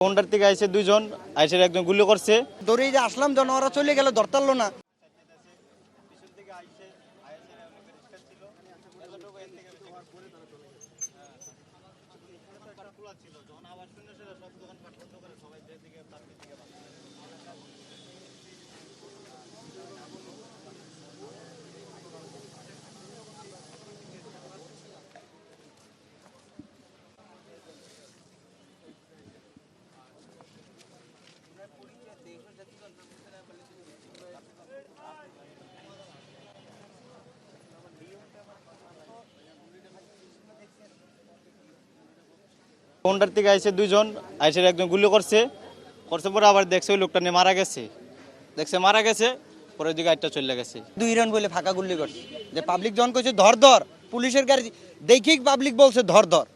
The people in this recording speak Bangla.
কোনটার থেকে আইসে দুইজন আইসে একজন গুলি করছে। দৌড়ে যে আসলাম জন ওরা চলে গেল, ধরতারলো না। কোনটার থেকে আইসে দুইজন আইসে একজন গুলি করছে পরে আবার দেখছে ওই লোকটা নিয়ে মারা গেছে, পরে ওই দিকে আইটা চলে গেছে। 2 রাউন্ড বলে ফাঁকা গুলি করছে, যে পাবলিক জন কইছে ধর ধর, পুলিশের গাড়ি দেখি পাবলিক বলছে ধর ধর।